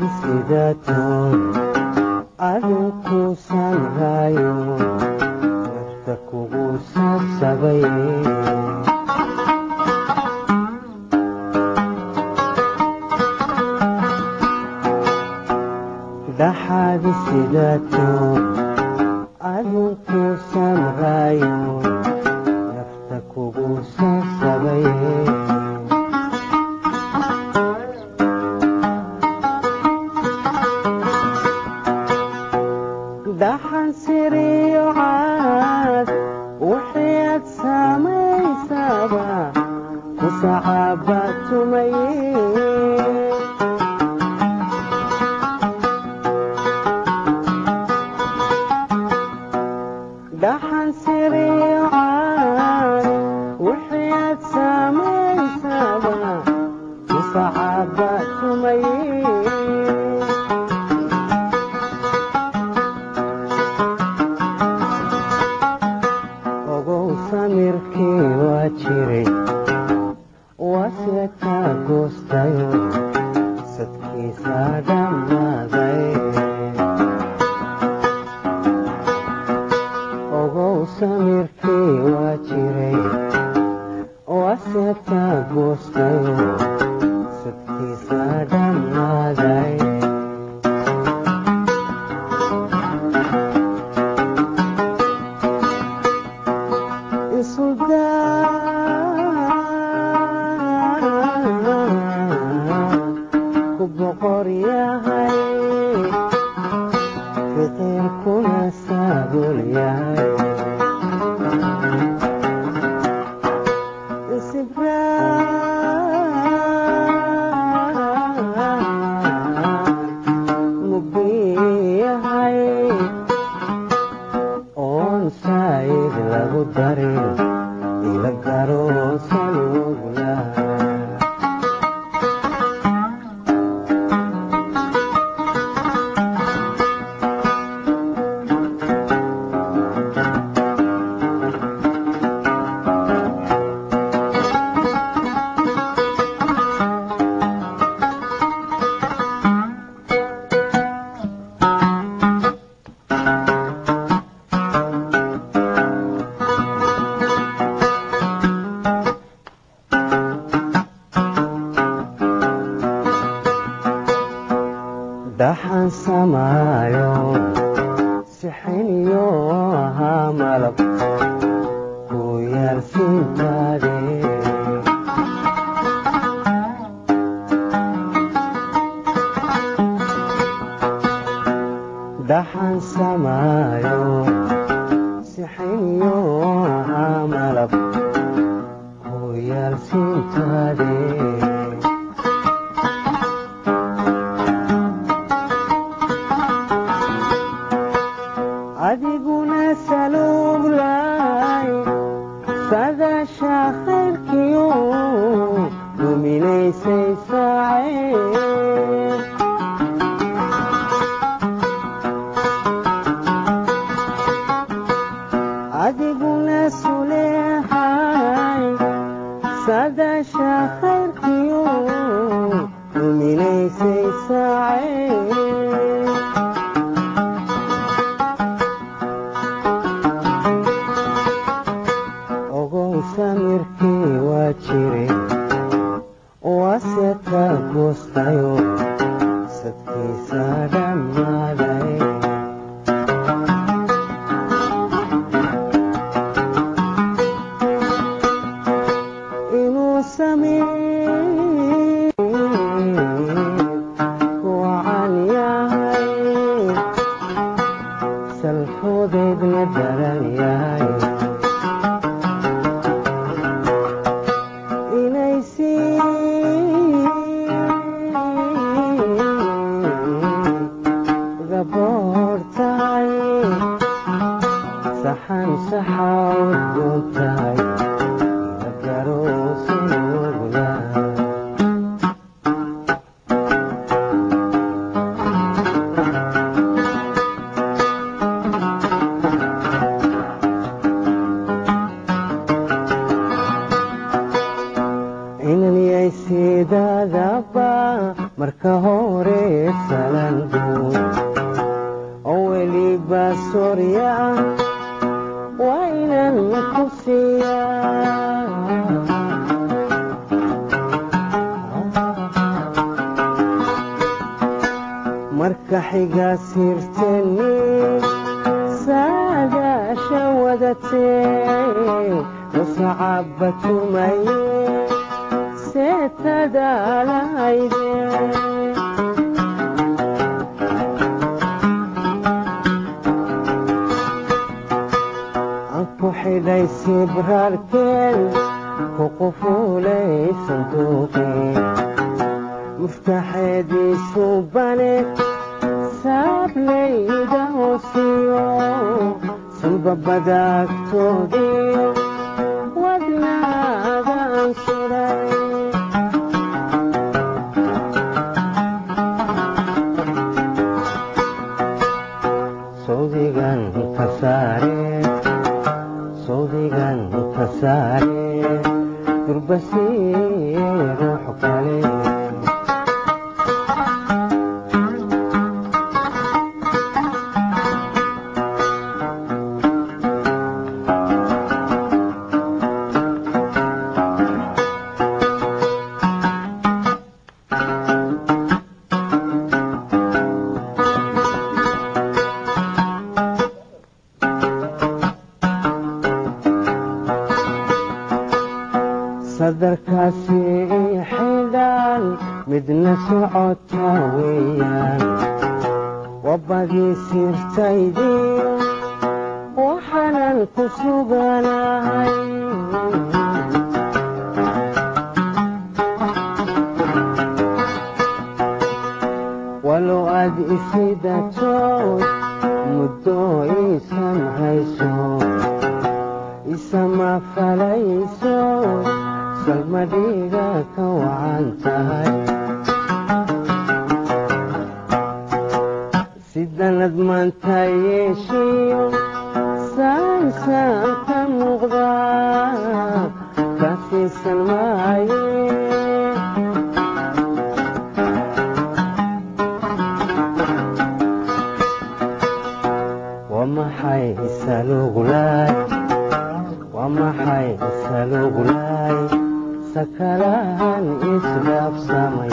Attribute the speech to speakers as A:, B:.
A: sidato adinku sanrayo nafta kugu sasabaye dhaxaadi sidato adinku sanrayo nafta kugu sasabaye dhaxan siriyo caad waxaad samaysaba ku saxaabaatumaye dhaxan siriyo caad waxaad samaysaba ku saxaabaatumaye samirkii waa jiray waase kaa goostayo sadkiisa dhammaaday ogow samirkii waa jiray waase kaa goostayo sadkiisa dhammaaday ku boqor yahay fiqirkuna saabul yahay mubi yahay oon saayid lagu darin ila garo salugla dhaxan samaayo sixiniyo ahaa malab ku yaal siintaade dhaxan samaayo sixiniyo ahaa malab ku yaal siintaade adiguna saluglay sadasha khayrkiyo duminaysay saacee adiguna suleexay sadasha khayrkiyo duminaysay saacee samirkii waa jiray waase kaa goostayo sadkiisa dhammaaday inuu samir wacan yahay salxudeedna daran yahay saxan saxaawad doontahay ila garo salugla inan yay sidaadaba marka hore salaan guud oo weliba soorya waa inaan ku siiyaa marka xiga sirteni saadaasha wadatee musacaba tumaye seetadaalayde aan ku xidhay sibraarkeen ku qufuulay sanduuqii muftaxeediisu bane saablayda hoosiyo sulbabadaagtoodiyo wadnaagaan suray sawdigan ka saare durbasii ruux kale sadarkaasi xidhaan midna socota weeyaan wabadii sirtaydiyo waxaanan ku suganahay walow aad isidatood muddo iisan hayso isama falayso salmadhiga ka wacan tahay sidanad maanta yeeshiyo saansaan ka muuqdaa ka siisan maaye waa maxay isalugulaay sakalahan isdhaafsamay